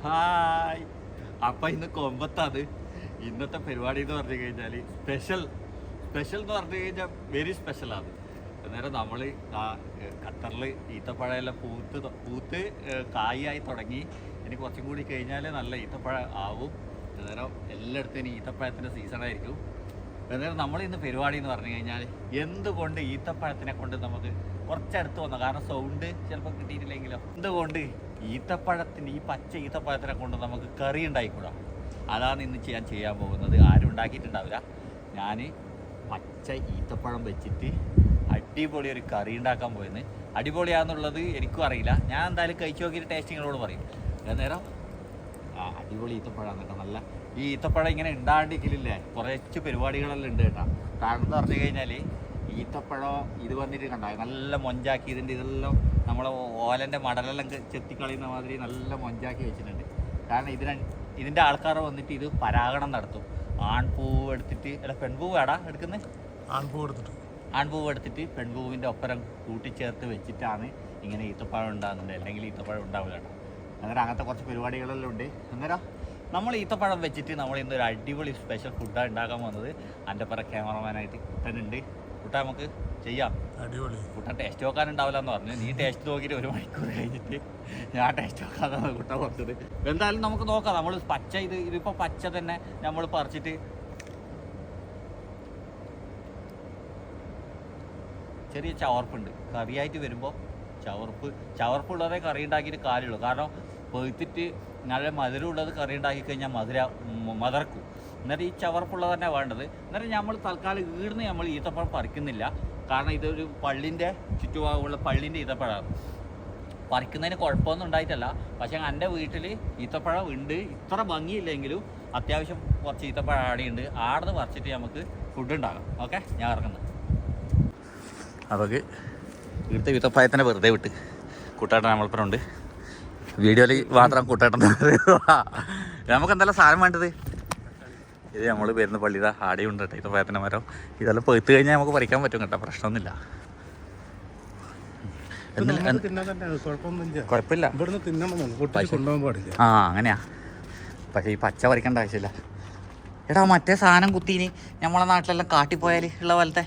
Hi. അപ്പം ഇന്ന് കൊമ്പത്താണ് ഇന്നത്തെ പരിപാടി എന്ന് പറഞ്ഞു കഴിഞ്ഞാൽ സ്പെഷ്യൽ എന്ന് പറഞ്ഞു കഴിഞ്ഞാൽ വെരി സ്പെഷ്യലാണ്. അന്നേരം നമ്മൾ ഖത്തറിൽ ഈത്തപ്പഴമെല്ലാം പൂത്ത് കായായി തുടങ്ങി. ഇനി കുറച്ചും കൂടി കഴിഞ്ഞാൽ നല്ല ഈത്തപ്പഴം ആവും. അന്നേരം എല്ലായിടത്തും ഇനി ഈത്തപ്പഴത്തിൻ്റെ സീസണായിരിക്കും. അന്നേരം നമ്മളിന്ന് പരിപാടി എന്ന് പറഞ്ഞു കഴിഞ്ഞാൽ എന്തുകൊണ്ട് ഈത്തപ്പഴത്തിനെ കൊണ്ട് നമുക്ക് കുറച്ചടുത്ത് വന്നു, കാരണം സൗണ്ട് ചിലപ്പോൾ കിട്ടിയിട്ടില്ലെങ്കിലോ, എന്തുകൊണ്ട് ഈ പച്ച ഈത്തപ്പഴത്തിനെ കൊണ്ട് നമുക്ക് കറി ഉണ്ടായിക്കൂടാ. അതാണ് ഇന്ന് ചെയ്യാൻ പോകുന്നത്. ആരും ഉണ്ടാക്കിയിട്ടുണ്ടാവില്ല. ഞാൻ പച്ച ഈത്തപ്പഴം വെച്ചിട്ട് അടിപൊളി ഒരു കറി ഉണ്ടാക്കാൻ പോയെന്ന്. അടിപൊളിയാണെന്നുള്ളത് എനിക്കും അറിയില്ല. ഞാൻ എന്തായാലും കഴിച്ചു നോക്കിയിട്ട് ടേസ്റ്റിങ്ങളോട് പറയും. അന്നേരം അടിപൊളി ഈത്തപ്പഴമാണ് കേട്ടോ. നല്ല ഈ ഈത്തപ്പഴം ഇങ്ങനെ ഉണ്ടാണ്ടിരിക്കില്ലേ, കുറച്ച് പരിപാടികളെല്ലാം ഉണ്ട് കേട്ടോ. കാരണം എന്ന് പറഞ്ഞു കഴിഞ്ഞാൽ ഈത്തപ്പഴം ഇത് വന്നിട്ട് കണ്ട നല്ല മൊഞ്ചാക്കി, ഇതെല്ലാം നമ്മളെ ഓലൻ്റെ മടലെല്ലാം ചെത്തിക്കളയുന്ന മാതിരി നല്ല മൊഞ്ചാക്കി വെച്ചിട്ടുണ്ട്. കാരണം ഇതിൻ്റെ ആൾക്കാർ വന്നിട്ട് ഇത് പരാഗണം നടത്തും. ആൺപൂവ് എടുത്തിട്ട് പെൺപൂവ് ആടാ എടുക്കുന്നത്, ആൺപൂവ് എടുത്തിട്ട് പെൺപൂവിൻ്റെ ഒപ്പരം കൂട്ടിച്ചേർത്ത് വെച്ചിട്ടാണ് ഇങ്ങനെ ഈത്തപ്പഴം ഉണ്ടാകുന്നുണ്ട്. അല്ലെങ്കിൽ ഈത്തപ്പഴം ഉണ്ടാവില്ല കേട്ടോ. അന്നേരം അങ്ങനത്തെ കുറച്ച് പരിപാടികളെല്ലാം ഉണ്ട്. അന്നേരം നമ്മൾ ഈത്തപ്പഴം വെച്ചിട്ട് നമ്മൾ ഇന്നൊരു അടിപൊളി സ്പെഷ്യൽ ഫുഡാണ് ഉണ്ടാക്കാൻ പോകുന്നത്. എൻ്റെ പറ ക്യാമറമാനായിട്ട് കുട്ടനുണ്ട്. കുട്ട നമുക്ക് ചെയ്യാം. അടിപൊളി. കുട്ടൻ ടേസ്റ്റ് നോക്കാനുണ്ടാവില്ല എന്ന് പറഞ്ഞു. നീ ടേസ്റ്റ് നോക്കിയിട്ട് 1 മണിക്കൂർ കഴിഞ്ഞിട്ട് ഞാൻ ടേസ്റ്റ് നോക്കാതാണ് കുട്ട പറഞ്ഞത്. എന്തായാലും നമുക്ക് നോക്കാം. നമ്മൾ പച്ച ഇതിപ്പോൾ പച്ച തന്നെ നമ്മൾ പറിച്ചിട്ട് ചെറിയ ചവർപ്പുണ്ട്. കറിയായിട്ട് വരുമ്പോൾ ചവർപ്പുള്ളതേ കറി ഉണ്ടാക്കിയിട്ട് കാര്യമുള്ളൂ. കാരണം പൊയ്ത്തിട്ട് നല്ല മധുരമുള്ളത് കറി ഉണ്ടാക്കി കഴിഞ്ഞാൽ മധുരക്കും. എന്നിട്ട് ഈ ചവർപ്പുള്ളത് തന്നെ വേണ്ടത്. എന്നിട്ട് നമ്മൾ തൽക്കാലം ഈടുന്ന് നമ്മൾ ഈത്തപ്പഴം പറിക്കുന്നില്ല. കാരണം ഇതൊരു പള്ളിൻ്റെ ചുറ്റുഭാഗമുള്ള പള്ളിൻ്റെ ഈത്തപ്പഴമാണ്. പറിക്കുന്നതിന് കുഴപ്പമൊന്നും ഉണ്ടായിട്ടല്ല. പക്ഷേ എൻ്റെ വീട്ടിൽ ഈത്തപ്പഴം ഉണ്ട്. ഇത്ര ഭംഗിയില്ലെങ്കിലും അത്യാവശ്യം കുറച്ച് ഈത്തപ്പഴം ആടെയുണ്ട്. ആടുന്ന് പറിച്ചിട്ട് നമുക്ക് ഫുഡ് ഉണ്ടാകാം. ഓക്കെ, ഞാൻ ഇറങ്ങുന്നത്. അവർക്ക് ഇവിടുത്തെ ഈത്തപ്പഴത്തിനെ വെറുതെ വിട്ട് കൂട്ടാട്ടൻ നമ്മളിപ്പുറമുണ്ട്. വീഡിയോയിൽ മാത്രം കൂട്ടാട്ടൻ. നമുക്ക് എന്തെല്ലാം സാധനം വേണ്ടത്? ഇത് നമ്മൾ വരുന്ന പള്ളിയുടെ ആടെയുണ്ട് കേട്ടോ ഈത്തപ്പഴത്തിൻ്റെ മരം. ഇതെല്ലാം പെയ്ത്ത് കഴിഞ്ഞാൽ നമുക്ക് പറിക്കാൻ പറ്റും കേട്ടോ, പ്രശ്നമൊന്നുമില്ല. കുഴപ്പമില്ല. അങ്ങനെയാ. പക്ഷേ ഈ പച്ച പറിക്കേണ്ട ആവശ്യമില്ല. എടാ മറ്റേ സാധനം കുത്തീന് നമ്മളെ നാട്ടിലെല്ലാം കാട്ടിപ്പോയാൽ ഉള്ള പോലത്തെ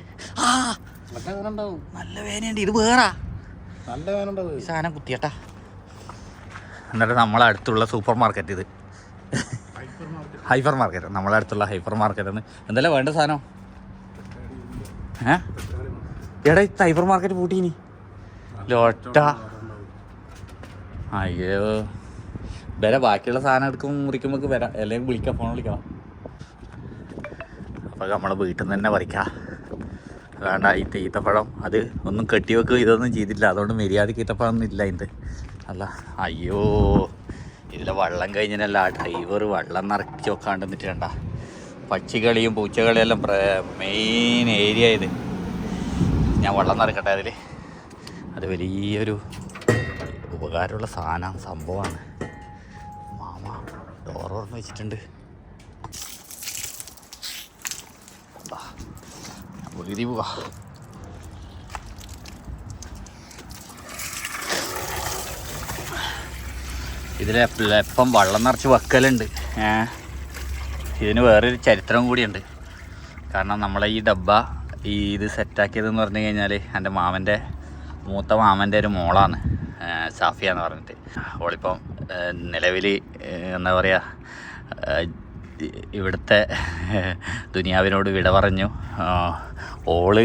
നല്ല വേനയുണ്ട്. ഇത് വേറാ ഈ സാധനം കുത്തിയട്ടാ. എന്നിട്ട് നമ്മളടുത്തുള്ള സൂപ്പർ മാർക്കറ്റ്, ഇത് ഹൈപ്പർ മാർക്കറ്റ്, നമ്മളടുത്തുള്ള ഹൈപ്പർ മാർക്കറ്റ്. എന്തെല്ലാം വേണ്ട സാധനം? എടാ ഈ ഹൈപ്പർ മാർക്കറ്റ് പൂട്ടീനി ലോട്ട. അയ്യോ, വരെ ബാക്കിയുള്ള സാധനം മുറിക്കുമ്പോൾ വരാം, അല്ലെങ്കിൽ വിളിക്കാം, ഫോൺ വിളിക്കാം. അപ്പോൾ നമ്മളെ വീട്ടിൽ നിന്ന് തന്നെ പറിക്കാം. വേണ്ട ഈ ഈത്തപ്പഴം അത് ഒന്നും കെട്ടി വെക്കുക ഇതൊന്നും ചെയ്തില്ല. അതുകൊണ്ട് മര്യാദയ്ക്ക് ഈത്തപ്പഴം ഒന്നും ഇല്ല ഇതിൻ്റെ. അല്ല അയ്യോ, ഇതിലെ വെള്ളം കഴിഞ്ഞല്ല ഡ്രൈവർ വെള്ളം നിറച്ച് വെക്കാണ്ട് നിന്നിട്ട് വേണ്ട. പക്ഷികളിയും പൂച്ചകളിയെല്ലാം മെയിൻ ഏരിയ ഇത്. ഞാൻ വെള്ളം നിറക്കട്ടെ അതിൽ. അത് വലിയൊരു ഉപകാരമുള്ള സംഭവമാണ്. മാമ ഡോർ തുറന്ന് വെച്ചിട്ടുണ്ട്. വീതി പോവാ. ഇതിലെപ്പം വെള്ളം നിറച്ച് വെക്കലുണ്ട്. ഇതിന് വേറൊരു ചരിത്രം കൂടിയുണ്ട്. കാരണം നമ്മളെ ഈ ഡബ്ബ ഇത് സെറ്റാക്കിയതെന്ന് പറഞ്ഞു കഴിഞ്ഞാൽ എൻ്റെ മൂത്ത മാമൻ്റെ ഒരു മോളാണ്, സാഫിയ എന്ന് പറഞ്ഞിട്ട്. അവളിപ്പം നിലവിൽ എന്താ പറയുക, ഇവിടുത്തെ ദുനിയാവിനോട് വിട പറഞ്ഞു. ഓള്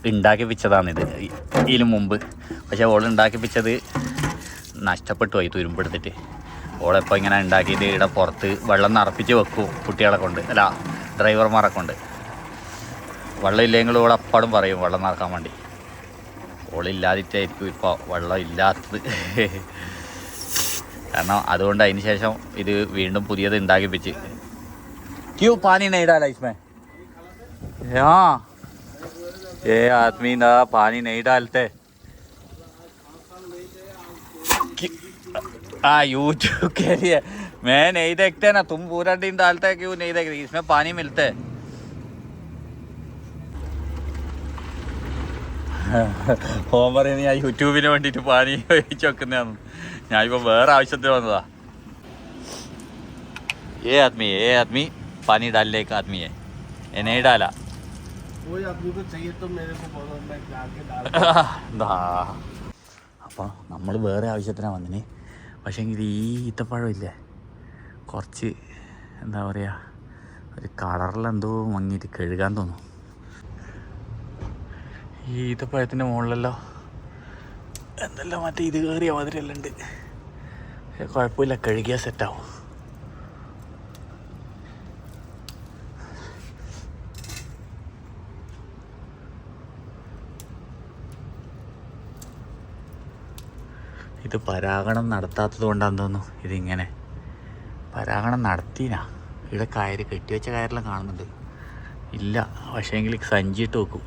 ഉണ്ടാക്കിപ്പിച്ചതാണിത് ഇതിനു മുമ്പ്. പക്ഷേ ഓൾ ഉണ്ടാക്കിപ്പിച്ചത് നഷ്ടപ്പെട്ടു പോയി തുരുമ്പെടുത്തിട്ട്. ഓളെപ്പോൾ ഇങ്ങനെ ഉണ്ടാക്കിയിട്ട് ഇവിടെ പുറത്ത് വെള്ളം നിറപ്പിച്ച് വെക്കും കുട്ടികളെ കൊണ്ട്, അല്ല ഡ്രൈവർമാരെ കൊണ്ട്. വെള്ളം ഇല്ലെങ്കിൽ ഓൾ അപ്പാടും പറയും വെള്ളം നിറക്കാൻ വേണ്ടി. ഓളില്ലാതിട്ടായിരിക്കും ഇപ്പോൾ വെള്ളം ഇല്ലാത്തത്. കാരണം അതുകൊണ്ട് അതിന് ശേഷം ഇത് വീണ്ടും പുതിയത് ഉണ്ടാക്കിപ്പിച്ച്. क्यों पानी नहीं डाला इसमें? हाँ, ये आदमी ना पानी नहीं डालते. यूट्यूब के लिए मैं नहीं देखते ना, तुम पूरा दिन डालते क्यों नहीं देखते? इसमें पानी मिलते. ഓൻ പറയുന്നത് ഞാൻ യൂട്യൂബിന് വേണ്ടിയിട്ട് പാനി ഒഴിച്ച് വെക്കുന്നതാണ്. ഞാനിപ്പോൾ വേറെ ആവശ്യത്തിന് വന്നതാ. ये आदमी पानी डालने एक आदमी है, ये नहीं डाला. कोई आदमी को चाहिए तो मेरे को बोलो, मैं जाके डाल. അപ്പോൾ നമ്മൾ വേറെ ആവശ്യത്തിനാണ് വന്നിന്. പക്ഷേങ്കിൽ ഈ ഈത്തപ്പഴം ഇല്ലേ, കുറച്ച് എന്താ പറയുക, ഒരു കളറിലെന്തോ മങ്ങിയിട്ട് കഴുകാൻ തോന്നും. ഈ ഈത്തപ്പഴത്തിൻ്റെ മുകളിലെല്ലാം എന്തെല്ലാം മറ്റേ ഇത് കയറിയ മാതിരിയെല്ലാം ഉണ്ട്. കുഴപ്പമില്ല, കഴുകിയാൽ സെറ്റാവും. ഇത് പരാഗണം നടത്താത്തത് കൊണ്ടാന്ന് തോന്നുന്നു ഇതിങ്ങനെ. പരാഗണം നടത്തിനാ. ഇവിടെ കയറ് കെട്ടിവെച്ച കയറെല്ലാം കാണുന്നുണ്ട്. ഇല്ല, പക്ഷേങ്കിൽ സഞ്ചിയിട്ട് വെക്കും.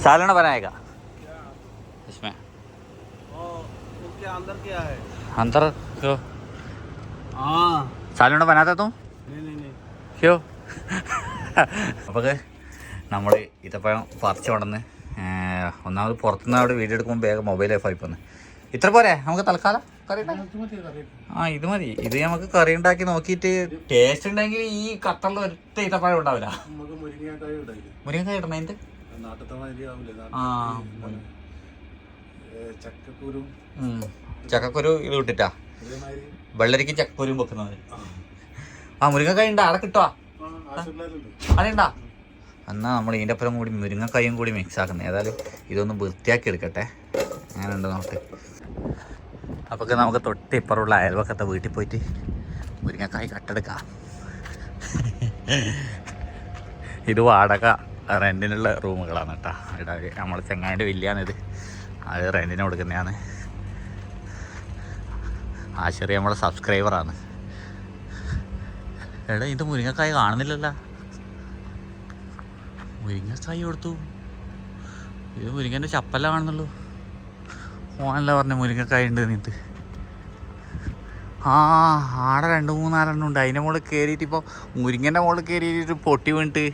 सालन बनाएगा इसमें. उसके अंदर क्या है? अंदर क्यों? हाँ. सालन बनाता तुम? नहीं. ക്യോ? അപ്പോൾ നമ്മൾ ഈത്തപ്പഴം പറിച്ച് കൊണ്ടുവന്ന് ഒന്നാമത് പുറത്തുനിന്ന് അവിടെ വീഡിയോ എടുക്കുമ്പോൾ വേഗം മൊബൈൽ ഓഫായി പോന്ന്. ഇത്ര പോരെ നമുക്ക് തൽക്കാലം കറി ഉണ്ടാക്കി? ആ ഇത് മതി. ഇത് നമുക്ക് കറി ഉണ്ടാക്കി നോക്കിയിട്ട് ടേസ്റ്റ് ഉണ്ടെങ്കിൽ ഈ ഖത്തറിൽ ഒറ്റ ഈത്തപ്പഴം ഉണ്ടാവില്ല. മുരിങ്ങക്കായ ഇടണ എന്ത്? ചക്കക്കുരു ഇത് ഇട്ടിട്ടാ വെള്ളരിക്ക് ചക്കക്കുരും വെക്കുന്നത്. ആ മുരിങ്ങക്കായ ഉണ്ടാ? അവിടെ കിട്ടുവാ? അതുണ്ടാ? എന്നാൽ നമ്മൾ ഇതിൻ്റെ അപ്പുറം കൂടി മുരിങ്ങക്കായും കൂടി മിക്സ് ആക്കുന്നത്. ഏതായാലും ഇതൊന്ന് വൃത്തിയാക്കി എടുക്കട്ടെ. അങ്ങനെ ഉണ്ട് നോട്ട്. അപ്പോൾ നമുക്ക് തൊട്ട് ഇപ്പുറമുള്ള അയൽവക്കത്തെ വീട്ടിൽ പോയിട്ട് മുരിങ്ങക്കായ് കട്ടെടുക്കാം. ഇത് വാടക റെൻറ്റിനുള്ള റൂമുകളാണ് കേട്ടോ. ഇവിടെ നമ്മൾ ചെങ്ങാണ്ടി വില്ലയാണിത്, അത് റെൻറ്റിന് കൊടുക്കുന്നതാണ്. ആശുറി നമ്മളെ സബ്സ്ക്രൈബറാണ്. എടാ ഇത് മുരിങ്ങക്കായ കാണുന്നില്ലല്ലോ. മുരിങ്ങക്കായ കൊടുത്തു. ഇത് മുരിങ്ങൻ്റെ ചപ്പല്ല കാണുന്നുള്ളൂ. ഓനല്ല പറഞ്ഞ മുരിങ്ങക്കായ ഉണ്ട് നീട്ട്. ആ ആടെ 2-3-4 ഉണ്ട്. അതിൻ്റെ മുകളിൽ കയറിയിട്ട് ഇപ്പോൾ മുരിങ്ങൻ്റെ മുകളിൽ കയറിയിട്ട് പൊട്ടി വീണിട്ട്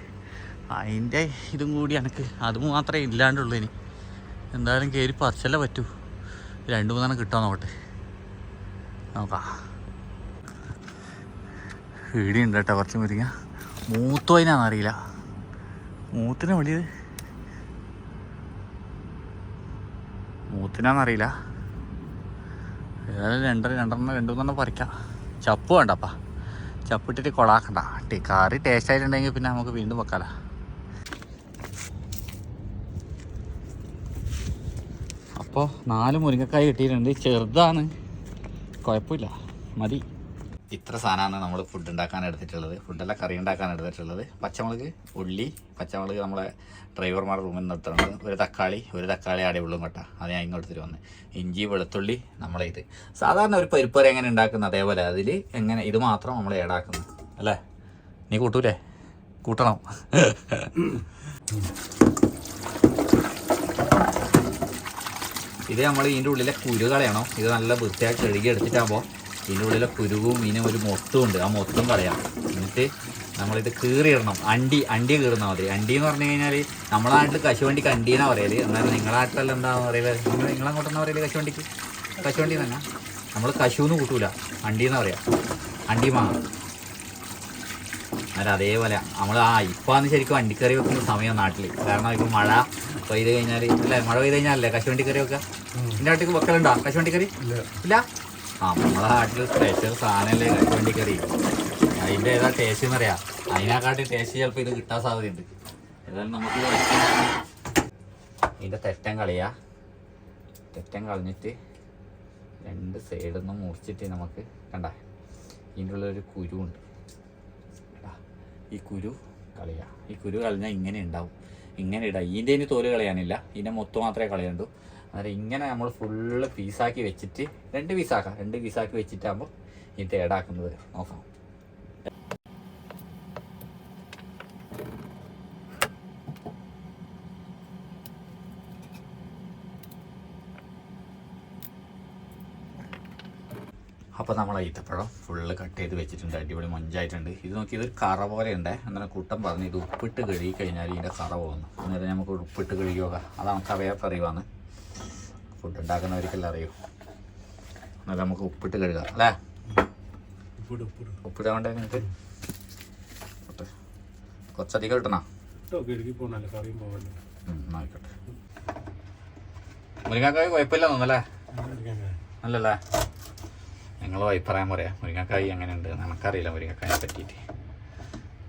അതിൻ്റെ ഇതും കൂടി എനിക്ക് അത് മാത്രമേ ഇല്ലാണ്ടുള്ളൂ. ഇനി എന്തായാലും കയറി പറിച്ചല്ലേ പറ്റൂ. 2-3 കിട്ടാൻ നോക്കട്ടെ, നോക്കാം. വീടിയുണ്ട് കേട്ടോ കുറച്ച് മുരിങ്ങ. മൂത്തോ അതിനാണെന്നറിയില്ല. മൂത്തിനെ വിളിയത് മൂത്തിനാന്നറിയില്ല. ഏതായാലും 2-3 പറിക്കാം. ചപ്പ് വേണ്ടപ്പാ, ചപ്പിട്ടിട്ട് കൊളാക്കണ്ട. കറി ടേസ്റ്റ് ആയിട്ടുണ്ടെങ്കിൽ പിന്നെ നമുക്ക് വീണ്ടും വെക്കാലോ. അപ്പോൾ 4 മുരിങ്ങക്കായ കിട്ടിയിട്ടുണ്ട്. ചെറുതാണ്, കുഴപ്പമില്ല, മതി. ഇത്ര സാധനമാണ് നമ്മൾ ഫുഡ് ഉണ്ടാക്കാൻ എടുത്തിട്ടുള്ളത്. ഫുഡല്ല, കറി ഉണ്ടാക്കാൻ എടുത്തിട്ടുള്ളത്. പച്ചമുളക്, ഉള്ളി, പച്ചമുളക് നമ്മളെ ഡ്രൈവർമാരുടെ റൂമിൽ നിന്ന് എടുത്തിട്ടുണ്ട്. ഒരു തക്കാളി ആടെ ഉള്ളും കേട്ടോ, അത് ഞാൻ ഇങ്ങോട്ട് വന്ന്. ഇഞ്ചി, വെളുത്തുള്ളി, നമ്മളെ ഇത് സാധാരണ ഒരു പരിപ്പറി എങ്ങനെ ഉണ്ടാക്കുന്നത് അതേപോലെ അതിൽ എങ്ങനെ ഇത് മാത്രം നമ്മൾ ഏടാക്കുന്നത് അല്ലേ. നീ കൂട്ടൂലേ? കൂട്ടണം. ഇത് നമ്മൾ ഇതിൻ്റെ ഉള്ളിലെ കുരു കളയണം. ഇത് നല്ല വൃത്തിയാക്കി കഴുകി എടുത്തിട്ടാകുമ്പോൾ ഇതിൻ്റെ ഉള്ളിലെ കുരുവും ഇതിന് ഒരു മൊത്തം ഉണ്ട്, ആ മൊത്തം കളയാം. എന്നിട്ട് നമ്മളിത് കീറിയിടണം. അണ്ടി കീറുന്നാൽ മതി. അണ്ടി എന്ന് പറഞ്ഞു കഴിഞ്ഞാൽ നമ്മളെ നാട്ടിൽ കശുവണ്ടിക്ക് അണ്ടീന്നാണ് പറയല്. എന്നാലും നിങ്ങളെ നാട്ടിലെല്ലാം എന്താണെന്ന് പറയല്? നിങ്ങളങ്ങോട്ടെന്നാ പറയല്? കശുവണ്ടി തന്നെ. നമ്മൾ കശുവെന്ന് കൂട്ടൂല, അണ്ടീന്നാ പറയാം. അണ്ടി മാങ്ങ. അല്ല അതേപോലെ നമ്മൾ ഇപ്പാന്ന് ശരിക്കും അണ്ടിക്കറി വെക്കുന്ന സമയം നാട്ടിൽ. കാരണം ഇപ്പം മഴ പെയ്ത് കഴിഞ്ഞാൽ അല്ലേ, മഴ പെയ്ത് കഴിഞ്ഞാലല്ലേ കശുവണ്ടിക്കറി വെക്കുക. എൻ്റെ നാട്ടിൽ വെക്കലുണ്ടോ കശുവണ്ടിക്കറി? ഇല്ല. നമ്മളെ നാട്ടിൽ സ്പെഷ്യൽ സാധനമല്ലേ കശുവണ്ടിക്കറി. അതിൻ്റെ ഏതാ ടേസ്റ്റ് എന്നറിയാം. അതിനെക്കാട്ടി ടേസ്റ്റ് ചിലപ്പോൾ ഇത് കിട്ടാൻ സാധ്യതയുണ്ട്. ഏതായാലും നമുക്ക് ഇതിൻ്റെ തെറ്റം കളഞ്ഞിട്ട് 2 സൈഡിൽ നിന്ന് മുറിച്ചിട്ട് നമുക്ക് കണ്ട ഇതിൻ്റെ ഉള്ളൊരു കുരുവുണ്ട്. ഈ കുരു കളയുക. ഈ കുരു കളഞ്ഞാൽ ഇങ്ങനെ ഉണ്ടാവും. ഇങ്ങനെ ഇടാം. ഇതിൻ്റെ ഇനി തോല് കളയാനില്ല, ഇതിൻ്റെ മൊത്തം മാത്രമേ കളയണ്ടൂ. അന്നേരം ഇങ്ങനെ നമ്മൾ ഫുള്ള് പീസാക്കി വെച്ചിട്ട് 2 പീസാക്കി വെച്ചിട്ടാകുമ്പോൾ ഇത് ഏടാക്കുന്നത് നോക്കാം. അപ്പോൾ നമ്മളെ ഈത്തപ്പഴം ഫുള്ള് കട്ട് ചെയ്ത് വെച്ചിട്ടുണ്ട്, അടിപൊളി മൊഞ്ചായിട്ടുണ്ട്. ഇത് നോക്കി ഇതൊരു കറ പോലെ ഉണ്ട്. അന്നേരം കൂട്ടം പറഞ്ഞ് ഇത് ഉപ്പിട്ട് കഴുകി കഴിഞ്ഞാൽ ഇതിൻ്റെ കറ പോകുന്നു. അന്നേരം നമുക്ക് ഉപ്പിട്ട് കഴുകി നോക്കാം. അത് നമുക്കറിയാത്ത അറിയുവാണ്, ഫുഡ് ഉണ്ടാക്കുന്നവർക്കെല്ലാം അറിയൂ. അന്നേരം നമുക്ക് ഉപ്പിട്ട് കഴുകാം അല്ലേ? ഉപ്പിടാൻ വേണ്ടേ നിങ്ങൾക്ക് കുറച്ചധികം കിട്ടണോ? ആയിക്കോട്ടെ. മുരിങ്ങക്കായ് കുഴപ്പമില്ല തോന്നല്ലേ? നല്ലല്ലേ? നിങ്ങൾ അഭിപ്രായം പറയാം. മുരിങ്ങക്കായ് എങ്ങനെയുണ്ട് നമുക്കറിയില്ല മുരിങ്ങക്കായെ പറ്റിയിട്ട്.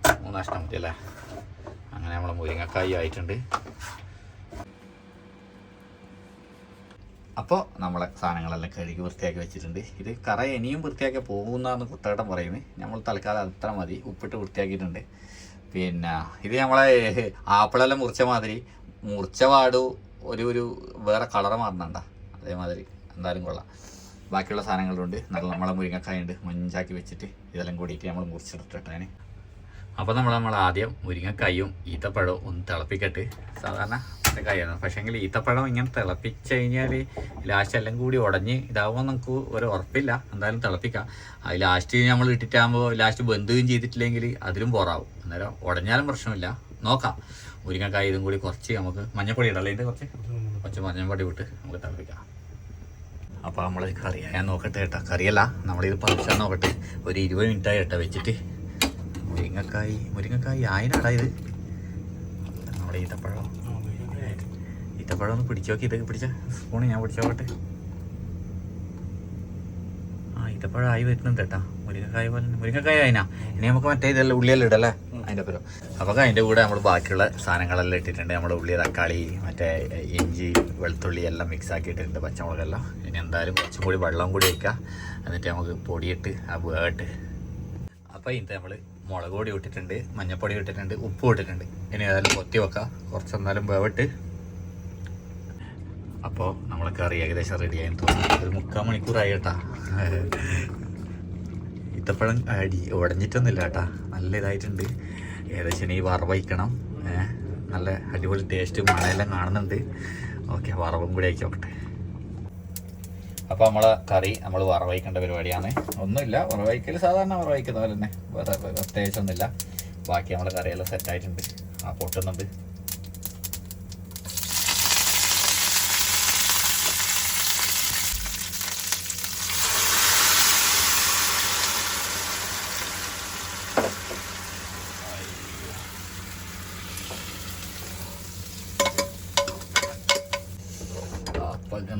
3 കഷ്ണം മതി അല്ലേ? അങ്ങനെ നമ്മൾ മുരിങ്ങക്കായ് ആയിട്ടുണ്ട്. അപ്പോൾ നമ്മളെ സാധനങ്ങളെല്ലാം കഴുകി വൃത്തിയാക്കി വെച്ചിട്ടുണ്ട്. ഇത് കറ ഇനിയും വൃത്തിയാക്കി പോകുന്നതാണ് കുട്ടേട്ടൻ പറയുന്നത്. നമ്മൾ തൽക്കാലം അത്ര മതി, ഉപ്പിട്ട് വൃത്തിയാക്കിയിട്ടുണ്ട്. പിന്നെ ഇത് നമ്മളെ ആപ്പിളെല്ലാം മുറിച്ച മാതിരി മുറിച്ച പാടു ഒരു വേറെ കളറ് മാറുന്നുണ്ട, അതേമാതിരി എന്തായാലും കൊള്ളാം. ബാക്കിയുള്ള സാധനങ്ങളുണ്ട്. നല്ല നമ്മളെ മുരിങ്ങക്കായ ഉണ്ട്, മഞ്ചാക്കി വെച്ചിട്ട് ഇതെല്ലാം കൂടിയിട്ട് നമ്മൾ മുറിച്ചെടുത്തിട്ടാണ്. അപ്പോൾ നമ്മൾ ആദ്യം മുരിങ്ങക്കായും ഈത്തപ്പഴവും ഒന്ന് തിളപ്പിക്കട്ട്. സാധാരണ കായാണ്, പക്ഷേങ്കിൽ ഈത്തപ്പഴം ഇങ്ങനെ തിളപ്പിച്ച് കഴിഞ്ഞാൽ ലാസ്റ്റ് എല്ലാം കൂടി ഉടഞ്ഞ് ഇതാവുമ്പോൾ നമുക്ക് ഒരു ഉറപ്പില്ല. എന്തായാലും തിളപ്പിക്കാം. അത് ലാസ്റ്റ് നമ്മൾ ഇട്ടിട്ടാകുമ്പോൾ ലാസ്റ്റ് ബന്ധുകയും ചെയ്തിട്ടില്ലെങ്കിൽ അതിലും പോറാവും. അന്നേരം ഉടഞ്ഞാലും പ്രശ്നമില്ല, നോക്കാം. മുരിങ്ങക്കായ ഇതും കൂടി കുറച്ച് നമുക്ക് മഞ്ഞപ്പൊടി ഇടല്ലേ, ഇതിൻ്റെ കുറച്ച് മഞ്ഞപ്പൊടി വിട്ട് നമുക്ക് തിളപ്പിക്കാം. അപ്പോൾ നമ്മൾ കറി ഞാൻ നോക്കട്ടെ കേട്ടോ. കറിയല്ല, നമ്മളിത് പറിച്ചാൽ നോക്കട്ടെ. ഒരു 20 മിനിറ്റായി കേട്ടോ വെച്ചിട്ട്. മുരിങ്ങക്കായ് ആയിനാടാ ഇത്. നമ്മുടെ ഈത്തപ്പഴം ഒന്ന് പിടിച്ചു നോക്കി. ഇതൊക്കെ പിടിച്ച സ്പൂണ് ഞാൻ പിടിച്ചു നോക്കട്ടെ. ഈത്തപ്പഴം ആയി വരുന്നുണ്ട് കേട്ടോ. മുരിങ്ങക്കായ ആയിനാ. ഇനി നമുക്ക് മറ്റേ ഇതെല്ലാം ഉള്ളിയെല്ലാം ഇടല്ലേ അതിൻ്റെ ഒപ്പം. അപ്പോൾ അതിൻ്റെ കൂടെ നമ്മൾ ബാക്കിയുള്ള സാധനങ്ങളെല്ലാം ഇട്ടിട്ടുണ്ട്. നമ്മൾ ഉള്ളി, തക്കാളി, മറ്റേ ഇഞ്ചി, വെളുത്തുള്ളി എല്ലാം മിക്സ് ആക്കിയിട്ടുണ്ട്, പച്ചമുളകെല്ലാം. ഇനി എന്തായാലും കുറച്ചും കൂടി വെള്ളം കൂടി വയ്ക്കുക. എന്നിട്ട് നമുക്ക് പൊടിയിട്ട് ആ വേട്ട്. അപ്പോൾ ഇത് നമ്മൾ മുളക് പൊടി ഇട്ടിട്ടുണ്ട്, മഞ്ഞപ്പൊടി ഇട്ടിട്ടുണ്ട്, ഉപ്പ് ഇട്ടിട്ടുണ്ട്. ഇനി ഏതായാലും കൊത്തി വെക്കാം, കുറച്ചെന്നാലും വേവിട്ട്. അപ്പോൾ നമ്മളെ കറി ഏകദേശം റെഡിയായി തോന്നുന്നു. ഒരു 3/4 മണിക്കൂറായി കേട്ടാ. ഈത്തപ്പഴം ഉടഞ്ഞിട്ടൊന്നുമില്ല കേട്ടാ, നല്ല ഇതായിട്ടുണ്ട്. ഏകദേശം ഈ വറവയ്ക്കണം. നല്ല അടിപൊളി ടേസ്റ്റ് മണമെല്ലാം കാണുന്നുണ്ട്. ഓക്കെ, വറവും കൂടി ആക്കി നോക്കട്ടെ. അപ്പോൾ നമ്മളെ കറി നമ്മൾ വറവയ്ക്കേണ്ട പരിപാടിയാണ്. ഒന്നുമില്ല, വറവയ്ക്കൽ സാധാരണ വറവയ്ക്കുന്ന പോലെ തന്നെ, പ്രത്യേകിച്ചൊന്നുമില്ല. ബാക്കി നമ്മളെ കറിയെല്ലാം സെറ്റായിട്ടുണ്ട്. പൊട്ടുന്നുണ്ട്.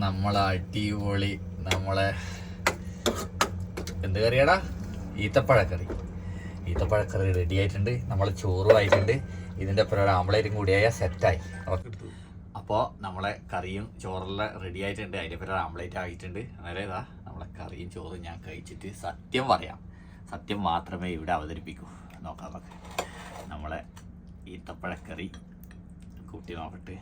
നമ്മളെ അടിപൊളി നമ്മളെ എന്ത് കറിയാടാ? ഈത്തപ്പഴക്കറി റെഡി ആയിട്ടുണ്ട്. നമ്മൾ ചോറും ആയിട്ടുണ്ട്. ഇതിൻ്റെ ഒപ്പം ഒരു ആംബ്ലേറ്റും കൂടിയായ സെറ്റായി. അപ്പോൾ നമ്മളെ കറിയും ചോറെല്ലാം റെഡി ആയിട്ടുണ്ട്. അതിൻ്റെ ഒപ്പം ഒരു ആംബ്ലേറ്റ് ആയിട്ടുണ്ട്. അന്നേരം ഇതാ നമ്മളെ കറിയും ചോറും ഞാൻ കഴിച്ചിട്ട് സത്യം പറയാം. സത്യം മാത്രമേ ഇവിടെ അവതരിപ്പിക്കൂ. നോക്കാം നമുക്ക് നമ്മളെ ഈത്തപ്പഴക്കറി കൂട്ടി നോക്കട്ടെ.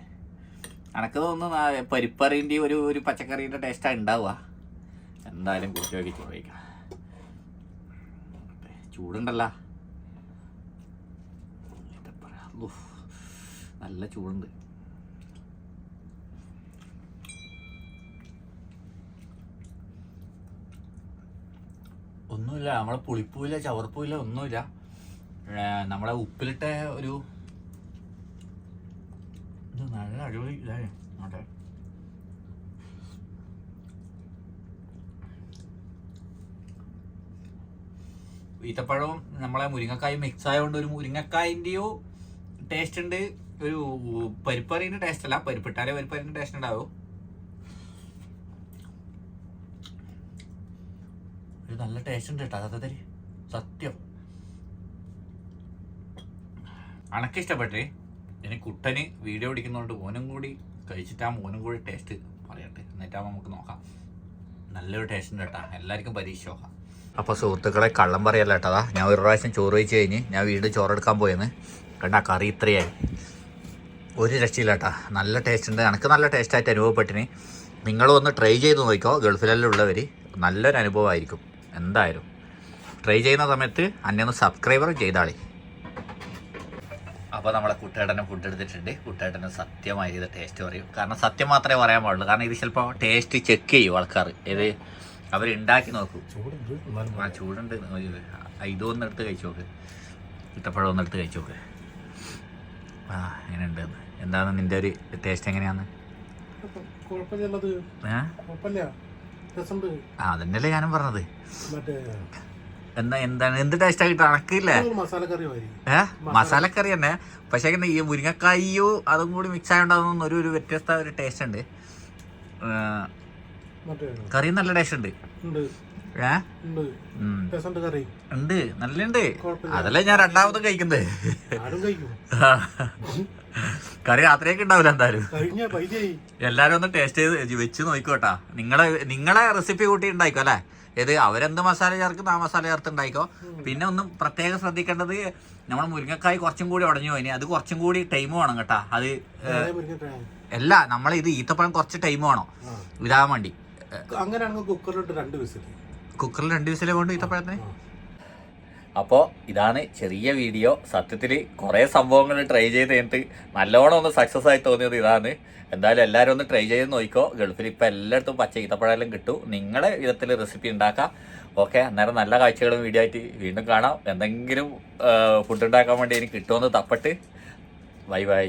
എനക്ക് തോന്നുന്നു പരിപ്പറിൻ്റെ ഒരു പച്ചക്കറീൻ്റെ ടേസ്റ്റാണ് ഉണ്ടാവുക. എന്തായാലും കൂട്ടി നോക്കി ചോദിക്കാം. ചൂടുണ്ടല്ലോ, നല്ല ചൂടുണ്ട്. ഒന്നുമില്ല, നമ്മളെ പുളിപ്പൂല്ല, ചവർപ്പൂല്ല, ഒന്നുമില്ല. നമ്മളെ ഉപ്പിലിട്ട ഒരു നല്ല അടിപൊളി ഇതായി. അതെ, ഈത്തപ്പഴവും നമ്മളെ മുരിങ്ങക്കായും മിക്സ് ആയതുകൊണ്ട് ഒരു മുരിങ്ങക്കായിൻ്റെയോ ടേസ്റ്റ് ഉണ്ട്, ഒരു പരിപ്പറിൻ്റെ ടേസ്റ്റ് അല്ല. പരിപ്പിട്ടാലേ പരിപ്പറിൻ്റെ ടേസ്റ്റ് ഉണ്ടാവും. ഒരു നല്ല ടേസ്റ്റ് ഉണ്ട് കേട്ടോ സത്യത്തിൽ, സത്യം. അനക്കിഷ്ടപ്പെട്ടേ. ഇനി കുട്ടന് വീഡിയോ പിടിക്കുന്നതുകൊണ്ട് മോനും കൂടി കഴിച്ചിട്ട് മോനും കൂടി ടേസ്റ്റ് പറയട്ടെ, എന്നിട്ടാകുമ്പോൾ നമുക്ക് നോക്കാം. നല്ലൊരു ടേസ്റ്റ് ഉണ്ട് കേട്ടോ, എല്ലാവർക്കും പരീക്ഷ നോക്കാം. അപ്പോൾ സുഹൃത്തുക്കളെ, കള്ളം പറയല്ല കേട്ടതാ. ഞാൻ ഒരു പ്രാവശ്യം ചോറ് കഴിച്ച് കഴിഞ്ഞ് ഞാൻ വീണ്ടും ചോറെടുക്കാൻ പോയെന്ന് കണ്ടാ കറി ഇത്രയായി. ഒരു രക്ഷയില്ല കേട്ടാ, നല്ല ടേസ്റ്റ് ഉണ്ട്. എനിക്ക് നല്ല ടേസ്റ്റായിട്ട് അനുഭവപ്പെട്ടിന്. നിങ്ങളും ഒന്ന് ട്രൈ ചെയ്ത് നോക്കിക്കോ. ഗൾഫിലെല്ലാം ഉള്ളവർ നല്ലൊരു അനുഭവമായിരിക്കും. എന്തായാലും ട്രൈ ചെയ്യുന്ന സമയത്ത് അന്നെ ഒന്ന് സബ്സ്ക്രൈബർ ചെയ്താളി. അപ്പോൾ നമ്മളെ കുട്ടേട്ടനെ ഫുഡ് എടുത്തിട്ടുണ്ട്. കുട്ടേട്ടന് സത്യമായി ഇത് ടേസ്റ്റ് പറയും. കാരണം സത്യം മാത്രമേ പറയാൻ പാടുള്ളൂ. കാരണം ഇത് ചിലപ്പോൾ ടേസ്റ്റ് ചെക്ക് ചെയ്യും ആൾക്കാർ. ഇത് അവരുണ്ടാക്കി നോക്കൂ. ചൂടുണ്ട് എന്നാലും ആ ചൂടുണ്ട്. ഇതൊന്നും എടുത്ത് കഴിച്ചു നോക്ക്, ഇത്തപ്പഴം ഒന്ന് എടുത്ത് കഴിച്ചു നോക്ക്. ആ എങ്ങനെയുണ്ട്, എന്താണ് നിൻ്റെ ഒരു ടേസ്റ്റ് എങ്ങനെയാന്ന്? കുഴപ്പമില്ലത്, കുഴപ്പമില്ല, രസമുണ്ട്. ആ അതന്നെയല്ലേ ഞാനും പറഞ്ഞത്. മറ്റേ എന്താണ് എന്ത് ടേസ്റ്റാ കിട്ടുക അണക്കില്ലേ? മസാലക്കറി മസാലക്കറി തന്നെ, പക്ഷേ ഈ മുരിങ്ങക്കായോ അതും കൂടി മിക്സ് ആയതുകൊണ്ടാകുന്ന ഒരു വ്യത്യസ്ത ഒരു ടേസ്റ്റ് ഉണ്ട്. കറി നല്ല ടേസ്റ്റ് ഉണ്ട്. ഉണ്ട്, നല്ലുണ്ട്. അതല്ലേ ഞാൻ രണ്ടാമതും കഴിക്കുന്നത്. കറി രാത്രിയൊക്കെ ഉണ്ടാവില്ല എന്തായാലും. എല്ലാരും ഒന്ന് ടേസ്റ്റ് ചെയ്ത് വെച്ച് നോക്കിക്കോട്ടാ. നിങ്ങളെ റെസിപ്പി കൂട്ടി ഉണ്ടായിക്കോ അല്ലേ? ഏത് അവരെന്ത് മസാല ചേർക്കുന്നു ആ മസാല ചേർത്ത് ഉണ്ടായിക്കോ. പിന്നെ ഒന്നും പ്രത്യേകം ശ്രദ്ധിക്കേണ്ടത്, നമ്മൾ മുരിങ്ങക്കായ് കുറച്ചും കൂടി ഉടഞ്ഞു പോയിന്, അത് കുറച്ചും കൂടി ടൈം വേണം കേട്ടാ. അത് അല്ല, ഇത് ഈത്തപ്പഴം കുറച്ച് ടൈം വേണം ഇതാകാൻ വേണ്ടി. കുക്കറിൽ 2 വിസിലേ കൊണ്ട് ഈത്തപ്പഴത്തിന്. അപ്പോൾ ഇതാണ് ചെറിയ വീഡിയോ. സത്യത്തിൽ കുറേ സംഭവങ്ങൾ ട്രൈ ചെയ്ത് കഴിഞ്ഞിട്ട് നല്ലോണം ഒന്ന് സക്സസ് ആയി തോന്നിയത് ഇതാണ്. എന്തായാലും എല്ലാവരും ഒന്ന് ട്രൈ ചെയ്ത് നോക്കിക്കോ. ഗൾഫിൽ ഇപ്പോൾ എല്ലായിടത്തും പച്ച ഈത്തപ്പഴമെല്ലാം കിട്ടും. നിങ്ങളുടെ വിധത്തിൽ റെസിപ്പി ഉണ്ടാക്കാം. ഓക്കെ, അന്നേരം നല്ല കാഴ്ചകളും വീഡിയോ ആയിട്ട് വീണ്ടും കാണാം. എന്തെങ്കിലും ഫുഡ് ഉണ്ടാക്കാൻ വേണ്ടി എനിക്ക് കിട്ടുമെന്ന് തപ്പട്ട്. Bye bye.